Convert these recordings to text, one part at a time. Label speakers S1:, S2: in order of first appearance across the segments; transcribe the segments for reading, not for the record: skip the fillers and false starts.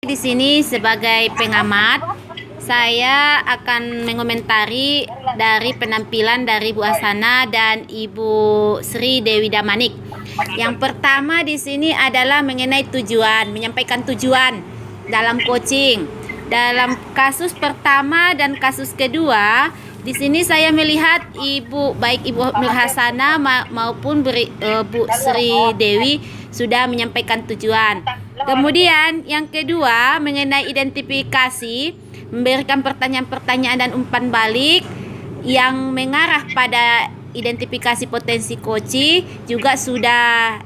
S1: Di sini sebagai pengamat, saya akan mengomentari dari penampilan dari Bu Asana dan Ibu Sri Dewi Damanik. Yang pertama di sini adalah mengenai tujuan, menyampaikan tujuan dalam coaching. Dalam kasus pertama dan kasus kedua, di sini saya melihat baik Ibu Nur Hasana maupun Bu Sri Dewi sudah menyampaikan tujuan. Kemudian yang kedua mengenai identifikasi, memberikan pertanyaan-pertanyaan dan umpan balik yang mengarah pada identifikasi potensi koci juga sudah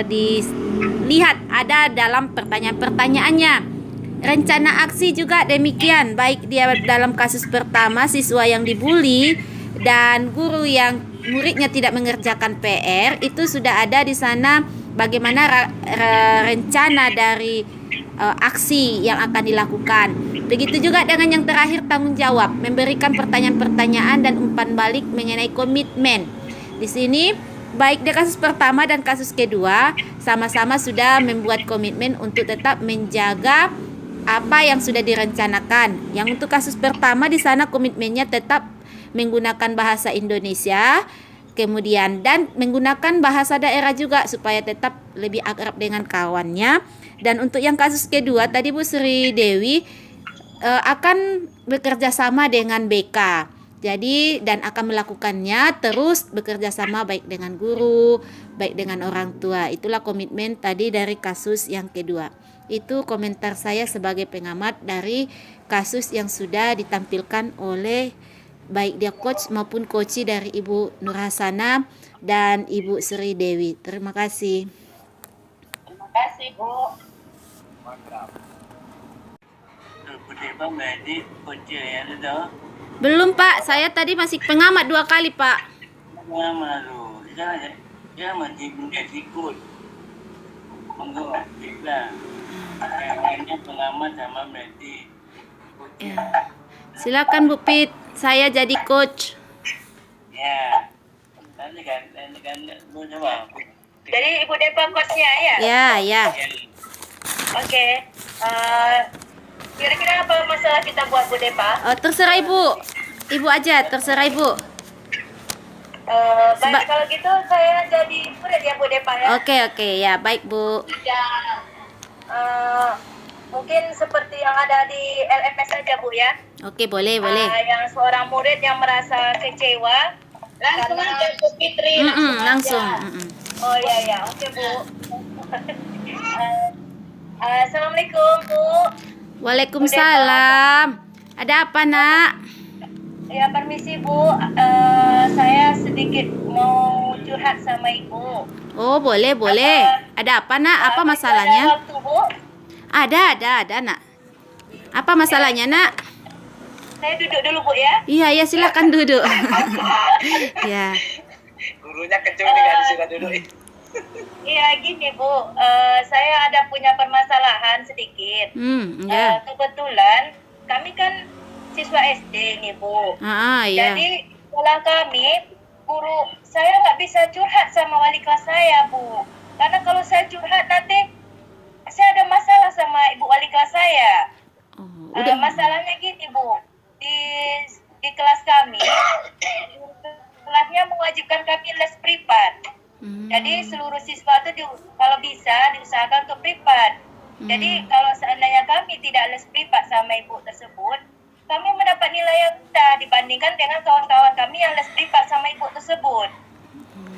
S1: dilihat ada dalam pertanyaan-pertanyaannya. Rencana aksi juga demikian, baik dia dalam kasus pertama siswa yang dibully dan guru yang muridnya tidak mengerjakan PR, itu sudah ada di sana bagaimana rencana dari aksi yang akan dilakukan. Begitu juga dengan yang terakhir, tanggung jawab, memberikan pertanyaan-pertanyaan dan umpan balik mengenai komitmen. Di sini baik di kasus pertama dan kasus kedua sama-sama sudah membuat komitmen untuk tetap menjaga apa yang sudah direncanakan. Yang untuk kasus pertama di sana komitmennya tetap menggunakan bahasa Indonesia, kemudian dan menggunakan bahasa daerah juga supaya tetap lebih akrab dengan kawannya. Dan untuk yang kasus kedua tadi Bu Sri Dewi akan bekerja sama dengan BK. Jadi dan akan melakukannya terus bekerja sama baik dengan guru, baik dengan orang tua. Itulah komitmen tadi dari kasus yang kedua. Itu komentar saya sebagai pengamat dari kasus yang sudah ditampilkan oleh baik dia coach maupun coachi dari Ibu Nur Hasana dan Ibu Sri Dewi. Terima kasih.
S2: Terima kasih, Bu.
S1: Belum Pak, saya tadi masih pengamat 2 kali Pak.
S2: Pengamat lu, dia masih ikut. Enggak, kita. Kayaknya pengamat sama Medi.
S1: Ya. Silakan Bu Pit, saya jadi coach.
S2: Ya. Nanti kan Bu coba.
S3: Jadi Ibu Depa coachnya ya?
S1: Ya.
S3: Oke. Kira-kira apa masalah kita buat Bu Depa?
S1: Terserah Ibu. Ibu aja, terserah Ibu.
S3: Baik, kalau gitu saya jadi murid ya Bu Depa ya?
S1: Oke, ya baik Bu.
S3: Ya. Mungkin seperti yang ada di LMS saja Bu ya?
S1: Oke, boleh.
S3: Yang seorang murid yang merasa kecewa.
S2: Langsung aja Bu Fitri.
S1: Langsung.
S3: Oh ya, oke Bu. Assalamualaikum Bu.
S1: Waalaikumsalam. Ada apa Nak?
S3: Ya permisi Bu, saya sedikit mau curhat sama Ibu.
S1: Oh boleh. Ada apa Nak? Apa masalahnya?
S3: Ada waktu Bu?
S1: Ada Nak. Apa masalahnya Nak?
S3: Saya duduk dulu Bu ya.
S1: Iya silakan duduk. Ya.
S2: Gurunya kecil nih kan sudah duduk.
S3: Iya gini Bu, saya ada punya permasalahan sedikit.
S1: Ya.
S3: Kebetulan kami kan siswa SD nih Bu.
S1: Iya.
S3: Jadi sekolah kami, guru saya nggak bisa curhat sama wali kelas saya Bu. Karena kalau saya curhat nanti saya ada masalah sama ibu wali kelas saya. Masalahnya gini Bu, di kelas kami, kelasnya mewajibkan kami les privat. Jadi seluruh siswa itu kalau bisa diusahakan untuk privat. Jadi kalau seandainya kami tidak les privat sama ibu tersebut, kami mendapat nilai yang rendah dibandingkan dengan kawan-kawan kami yang les privat sama ibu tersebut.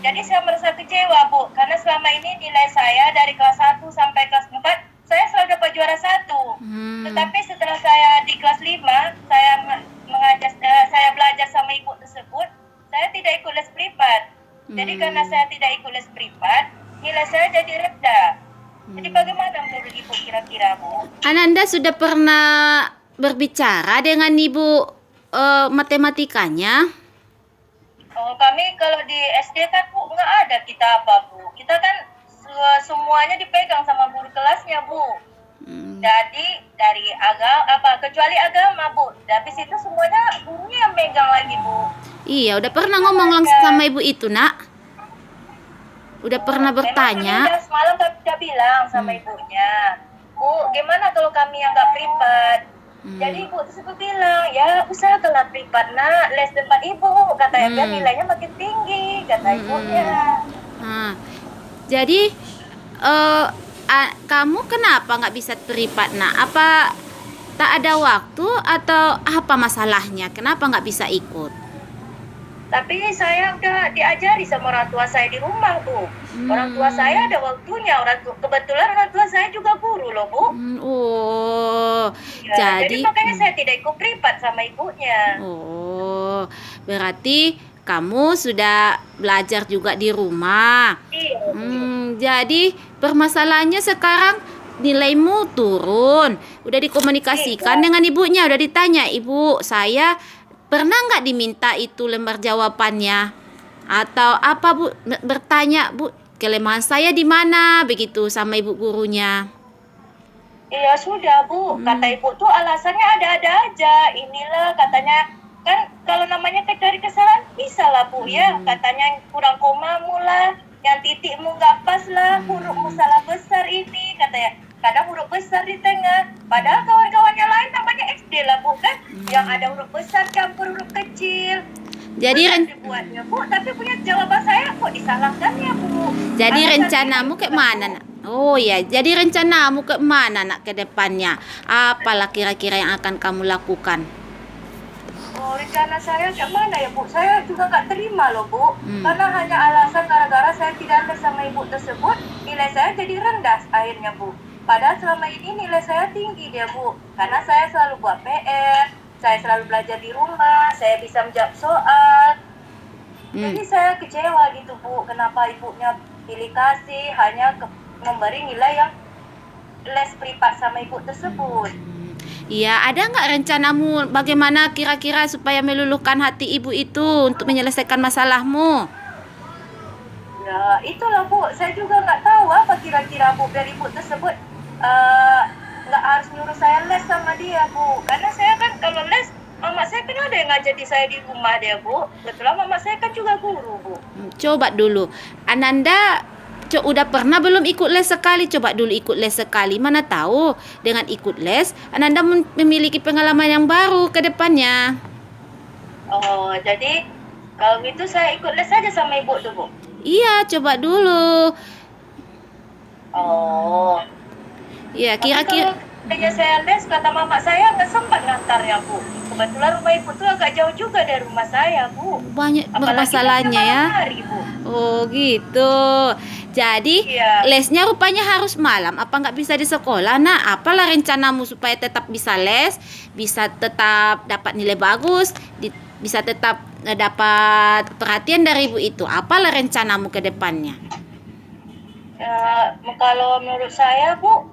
S3: Jadi saya merasa kecewa Bu, karena selama ini nilai saya dari kelas 1 sampai kelas 4 saya selalu dapat juara 1. Tetapi setelah saya di kelas 5, saya belajar sama ibu tersebut, saya tidak ikut les privat. Jadi karena saya tidak ikut les privat, nilai saya jadi rendah. Jadi bagaimana menurut Ibu kira-kira Bu?
S1: Ananda sudah pernah berbicara dengan Ibu matematikanya?
S3: Oh, kami kalau di SD kan Bu nggak ada kita apa Bu. Kita kan semuanya dipegang sama guru kelasnya Bu. Jadi dari kecuali agama Bu. Habis itu semuanya gurunya yang megang lagi Bu.
S1: Iya, udah pernah ngomong langsung sama ibu itu Nak? Udah pernah bertanya?
S3: Semalam kami udah bilang sama ibunya. Bu, gimana kalau kami yang nggak privat? Jadi ibu tersebut bilang, ya usahakanlah privat nak, les tempat ibu, katanya biar nilainya makin tinggi, kata ibunya.
S1: Nah, jadi kamu kenapa nggak bisa privat nak? Apa tak ada waktu atau apa masalahnya? Kenapa nggak bisa ikut?
S3: Tapi saya udah diajari sama orang tua saya di rumah, Bu. Orang tua saya ada waktunya. Kebetulan orang tua saya juga guru loh, Bu.
S1: Oh,
S3: Ya, jadi makanya saya tidak ikut privat sama ibunya.
S1: Oh, berarti kamu sudah belajar juga di rumah.
S3: Iya.
S1: Jadi permasalahannya sekarang nilaimu turun. Udah dikomunikasikan dengan ibunya, udah ditanya, Ibu, saya pernah nggak diminta itu lembar jawabannya? Atau apa, Bu? Bertanya, Bu, kelemahan saya di mana? Begitu sama ibu gurunya.
S3: Iya sudah, Bu. Kata ibu tuh alasannya ada-ada aja. Inilah katanya, kan kalau namanya cari kesalahan bisa lah, Bu, ya. Katanya kurang komamu lah, yang titikmu nggak pas lah, hurufmu salah besar ini, katanya. Kadang huruf besar di tengah, padahal kawan-kawannya lain namanya SD lah, Bu, kan. Yang ada huruf besar campur huruf kecil.
S1: Jadi
S3: dibuatnya, Bu, tapi punya jawaban saya kok disalahkan ya, Bu.
S1: Jadi
S3: Alasan
S1: rencanamu
S3: itu,
S1: ke mana, Nak? Oh ya, jadi rencanamu ke mana, Nak, ke depannya? Apalah kira-kira yang akan kamu lakukan?
S3: Oh, rencana saya ke mana ya, Bu? Saya juga nggak terima loh, Bu. Karena hanya alasan gara-gara saya tidak les sama ibu tersebut, nilai saya jadi rendah akhirnya, Bu. Padahal selama ini nilai saya tinggi dia, Bu. Karena saya selalu buat PR, saya selalu belajar di rumah, saya bisa menjawab soal. Jadi saya kecewa gitu, Bu. Kenapa ibunya pilih kasih hanya memberi nilai yang les privat sama ibu tersebut.
S1: Iya, ada nggak rencanamu bagaimana kira-kira supaya meluluhkan hati ibu itu untuk menyelesaikan masalahmu?
S3: Ya, itulah, Bu. Saya juga nggak tahu apa kira-kira, Bu, dari ibu tersebut nggak harus nyuruh saya les sama dia, Bu. Karena saya kan kalau les, mama saya kan ada yang ngajar di saya di rumah dia, Bu. Kebetulan mama saya kan juga guru, Bu.
S1: Coba dulu, Ananda udah pernah belum ikut les sekali? Coba dulu ikut les sekali. Mana tahu dengan ikut les Ananda memiliki pengalaman yang baru ke depannya.
S3: Oh, jadi kalau gitu saya ikut les saja sama ibu tuh, Bu.
S1: Iya, coba dulu.
S3: Oh.
S1: Iya, kira-kira
S3: Kayaknya saya les, kata mama saya nggak sempat ngantarnya, Bu. Kebetulan rumah ibu tuh agak jauh juga dari rumah saya, Bu.
S1: banyak
S3: Apalagi
S1: masalahnya ya.
S3: malam hari, Bu.
S1: Oh gitu. Jadi
S3: Iya.
S1: lesnya rupanya harus malam. Apa nggak bisa di sekolah? Nah, apalah rencanamu supaya tetap bisa les, bisa tetap dapat nilai bagus, bisa tetap dapat perhatian dari ibu itu? Apalah rencanamu ke depannya?
S3: Ya, kalau menurut saya, Bu,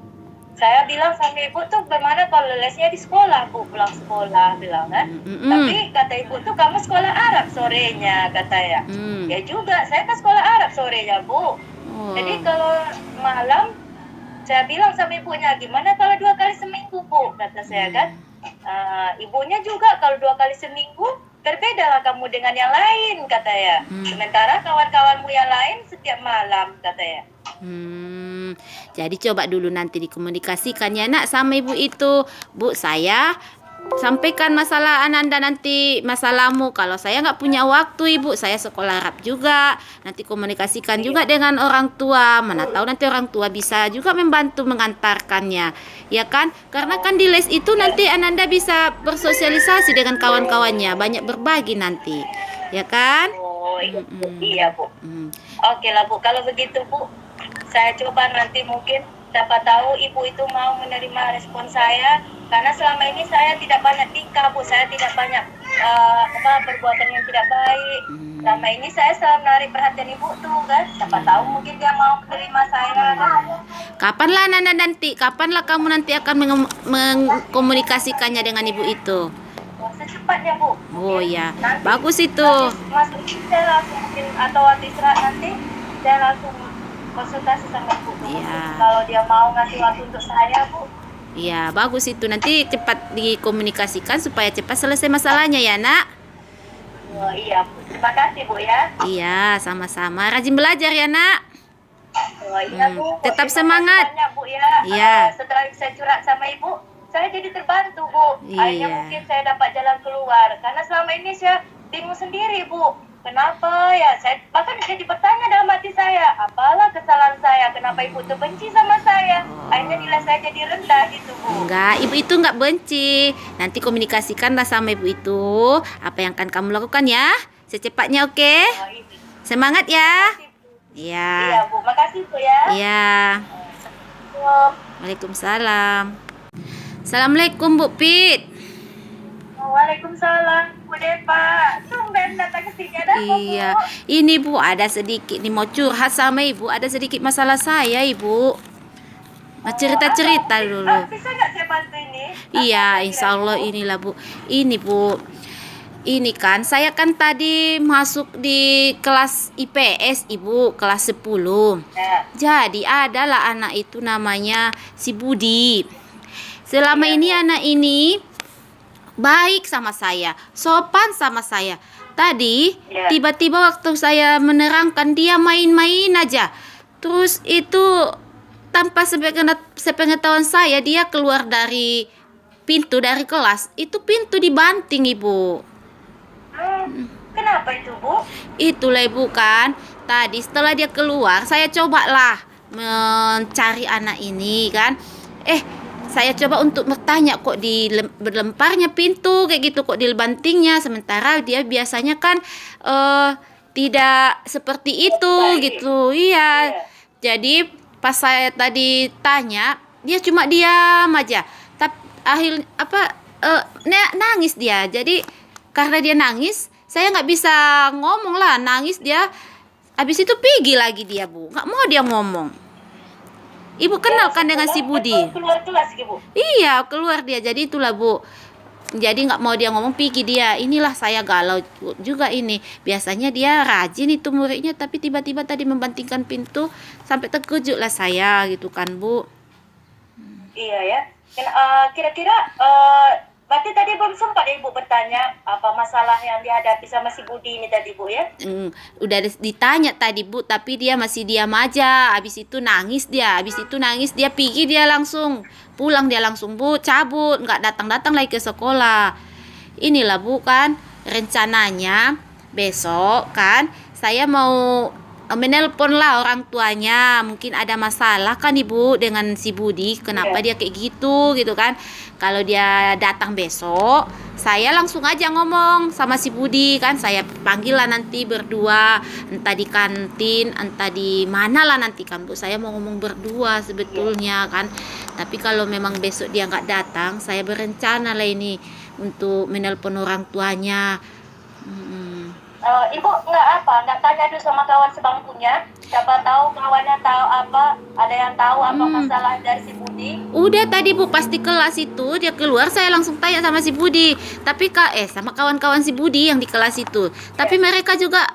S3: saya bilang sama ibu tuh bagaimana kalau lesnya di sekolah, Bu, pulang sekolah bilang kan. Tapi kata ibu tuh kamu sekolah Arab sorenya, kata ya. Ya juga, saya kan sekolah Arab sorenya, Bu. Jadi kalau malam saya bilang sama ibunya, gimana kalau 2 kali seminggu, Bu, kata saya kan. Ibunya juga kalau 2 kali seminggu berbedalah kamu dengan yang lain, kata ya. Sementara kawan-kawanmu yang lain setiap malam, kata ya.
S1: Jadi coba dulu nanti dikomunikasikan ya, Nak, sama ibu itu. Bu, saya sampaikan masalah Ananda nanti, masalahmu. Kalau saya nggak punya waktu, Ibu, saya sekolah Arab juga. Nanti komunikasikan juga dengan orang tua. Mana tahu nanti orang tua bisa juga membantu mengantarkannya, ya kan? Karena kan di les itu nanti Ananda bisa bersosialisasi dengan kawan-kawannya, banyak berbagi nanti, ya kan?
S3: Oh iya, Bu. Oke lah, Bu. Kalau begitu, Bu, saya coba nanti mungkin siapa tahu ibu itu mau menerima respon saya, karena selama ini saya tidak banyak tingkah, Bu. Saya tidak banyak perbuatan yang tidak baik. Selama ini saya selalu menarik perhatian ibu tuh kan. Siapa tahu mungkin dia mau menerima saya.
S1: Kapanlah Nanda nanti? Kapanlah kamu nanti akan mengkomunikasikannya dengan ibu itu?
S3: Secepatnya, Bu.
S1: Oh ya,
S3: Nanti,
S1: bagus itu.
S3: Masuk saya langsung mungkin, atau waktu istirahat nanti saya langsung konsultasi sama ibu.
S1: Iya.
S3: Kalau dia mau ngasih waktu untuk saya, Bu.
S1: Iya, bagus itu. Nanti cepat dikomunikasikan supaya cepat selesai masalahnya ya, Nak.
S3: Oh iya, Bu. Terima kasih, Bu, ya.
S1: Iya, sama-sama. Rajin belajar ya, Nak.
S3: Oh, iya Bu.
S1: Tetap
S3: Terima kasih
S1: semangat.
S3: banyak, Bu ya.
S1: Iya.
S3: Setelah saya curhat sama Ibu, saya jadi terbantu Bu. Akhirnya
S1: Iya.
S3: mungkin saya dapat jalan keluar. Karena selama ini saya bingung sendiri Bu. Kenapa ya? Saya bahkan jadi bertanya dalam hati saya, apalah kesalahan saya? Kenapa Ibu tuh benci sama saya? Akhirnya nilai saya jadi rendah gitu Bu.
S1: Enggak, ibu itu enggak benci. Nanti komunikasikanlah sama ibu itu apa yang akan kamu lakukan ya. Secepatnya, oke?
S3: Oh, ini.
S1: Semangat ya.
S3: Makasih, Bu.
S1: Iya.
S3: Iya Bu, makasih Bu ya.
S1: Iya.
S3: Assalamualaikum.
S1: Waalaikumsalam. Assalamualaikum Bu Pit.
S3: Waalaikumsalam Bu Depa. Tumben datang ke sini ada apa Bu?
S1: Iya. Ini Bu ada sedikit nih mau curhat sama ibu. Ada sedikit masalah saya ibu. Mau cerita-cerita dulu.
S3: Bisa nggak saya bantu ini?
S1: Iya,
S3: Apa
S1: insya
S3: kira-kira,
S1: Allah
S3: Bu?
S1: inilah Bu. Ini Bu. Ini kan saya kan tadi masuk di kelas IPS Ibu, kelas 10.
S3: Ya.
S1: Jadi adalah anak itu namanya si Budi. Selama ini anak ini baik sama saya, sopan sama saya. Tadi
S3: Ya.
S1: tiba-tiba waktu saya menerangkan dia main-main aja. Terus itu tanpa sepengetahuan saya dia keluar dari pintu dari kelas. Itu pintu dibanting Ibu.
S3: Kenapa itu Bu?
S1: Itulah ibu kan. Tadi setelah dia keluar, saya cobalah mencari anak ini kan. Saya coba untuk bertanya kok berlemparnya pintu kayak gitu, kok dibantingnya. Sementara dia biasanya kan tidak seperti itu gitu. Iya. Jadi pas saya tadi tanya, dia cuma diam aja. Tapi nangis dia. Jadi karena dia nangis, saya nggak bisa ngomong lah, nangis dia. Habis itu pergi lagi dia Bu, nggak mau dia ngomong. Ibu kenal kan dengan si Budi?
S3: Keluar kelas Bu.
S1: Iya, keluar dia. Jadi itulah Bu. Jadi nggak mau dia ngomong, pergi dia. Inilah saya galau juga ini. Biasanya dia rajin itu muridnya, tapi tiba-tiba tadi membantingkan pintu sampai terkejut lah saya gitu kan Bu.
S3: Iya ya. Kira-kira berarti tadi belum sempat ya Ibu bertanya apa masalah yang dihadapi sama si Budi ini tadi Bu ya?
S1: Udah ditanya tadi Bu, tapi dia masih diam aja. Habis itu nangis dia, pergi dia langsung pulang, dia langsung Bu, cabut, nggak datang lagi ke sekolah. Inilah Bu kan rencananya besok kan saya mau menelpon lah orang tuanya, mungkin ada masalah kan Ibu dengan si Budi, kenapa dia kayak gitu kan. Kalau dia datang besok, saya langsung aja ngomong sama si Budi kan, saya panggil lah nanti berdua, entah di kantin, entah di mana lah nanti kan Bu, saya mau ngomong berdua sebetulnya kan. Tapi kalau memang besok dia nggak datang, saya berencana lah ini untuk menelpon orang tuanya.
S3: Ibu nggak tanya dulu sama kawan sebangkunya, siapa tahu kawannya tahu ada yang tahu apa masalah dari si Budi.
S1: Udah tadi Bu pas di kelas itu dia keluar, saya langsung tanya sama si Budi, tapi sama kawan-kawan si Budi yang di kelas itu. Tapi mereka juga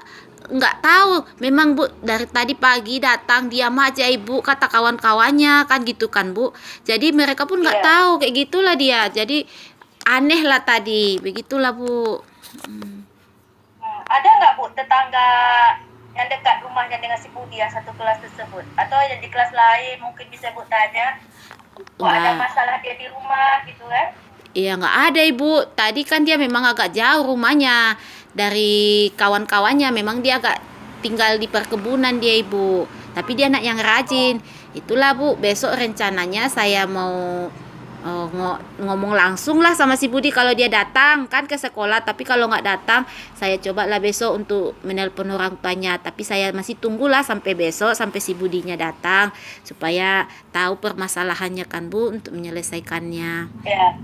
S1: nggak tahu, memang Bu dari tadi pagi datang diam aja Ibu kata kawan-kawannya kan gitu kan Bu. Jadi mereka pun nggak tahu kayak gitulah dia. Jadi aneh lah tadi, begitulah Bu.
S3: Ada nggak Bu tetangga yang dekat rumahnya dengan si Budi yang satu kelas tersebut? Atau yang di kelas lain mungkin bisa Bu tanya, kok ada masalah dia di rumah gitu kan?
S1: Iya nggak ada Ibu, tadi kan dia memang agak jauh rumahnya dari kawan-kawannya, memang dia agak tinggal di perkebunan dia Ibu. Tapi dia anak yang rajin. Itulah Bu, besok rencananya saya mau ngomong langsung lah sama si Budi kalau dia datang kan ke sekolah. Tapi kalau nggak datang, saya cobalah besok untuk menelpon orang tuanya. Tapi saya masih tunggulah sampai besok, sampai si Budinya datang supaya tahu permasalahannya kan Bu, untuk menyelesaikannya.
S3: Ya.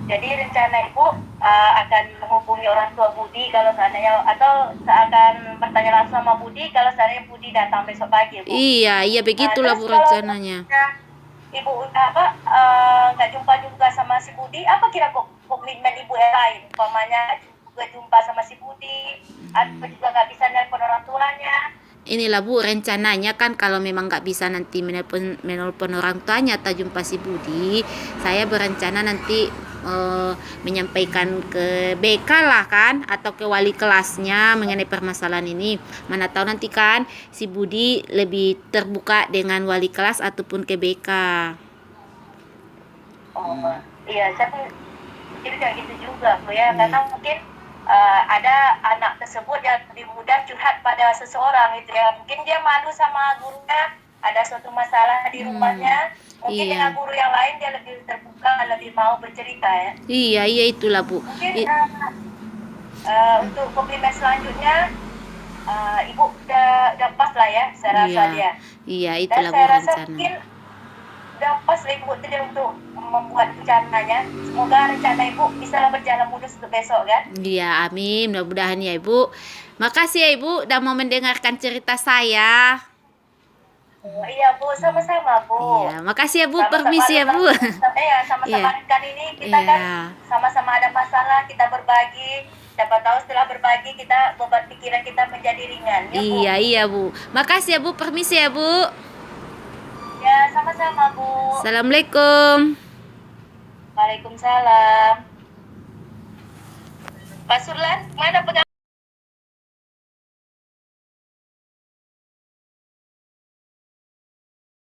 S3: Jadi rencana Ibu akan menghubungi orang tua Budi kalau seandainya, atau akan bertanya langsung sama Budi kalau seandainya Budi datang besok pagi Bu.
S1: Iya begitulah Bu
S3: Terus kalau
S1: rencananya.
S3: Ibu nggak jumpa juga sama si Budi, apa kira komitmen Ibu yang lain? Umpamanya juga jumpa sama si Budi, atau juga nggak bisa nelpon orang tuanya.
S1: Inilah Bu rencananya kan, kalau memang nggak bisa nanti menelpon orang tuanya atau jumpa si Budi, saya berencana nanti menyampaikan ke BK lah kan, atau ke wali kelasnya mengenai permasalahan ini. Mana tahu nanti kan si Budi lebih terbuka dengan wali kelas ataupun ke BK.
S3: Oh, iya, saya jadi kayak gitu juga, Bu ya.
S1: Iya.
S3: Karena mungkin ada anak tersebut yang lebih mudah curhat pada seseorang gitu ya. Mungkin dia malu sama gurunya, ada suatu masalah di rumahnya. Mungkin
S1: Iya.
S3: dengan guru yang lain dia lebih terbuka, lebih mau bercerita ya.
S1: Iya itulah Bu.
S3: Mungkin untuk komplimen selanjutnya, Ibu udah pas lah ya, saya rasa dia.
S1: Iya
S3: Dan
S1: itulah Bu
S3: saya rasa
S1: rencana.
S3: mungkin udah pas lah Ibu tadi untuk membuat rencananya. Semoga rencana Ibu bisa berjalan mulus untuk besok kan.
S1: Iya, amin. Mudah-mudahan ya Ibu. Makasih ya Ibu udah mau mendengarkan cerita saya.
S3: Oh, iya Bu, sama-sama Bu.
S1: Iya, makasih ya Bu.
S3: Sama-sama
S1: Permisi ya Bu.
S3: sama-sama
S1: Iya.
S3: kan ini kita
S1: Iya.
S3: kan sama-sama ada masalah, kita berbagi. Siapa tahu setelah berbagi kita beban pikiran kita menjadi ringan ya Bu.
S1: Iya Bu. Makasih ya Bu. Permisi ya Bu.
S3: Ya, sama-sama Bu.
S1: Assalamualaikum.
S3: Waalaikumsalam. Pak Surlan, mana pengacara?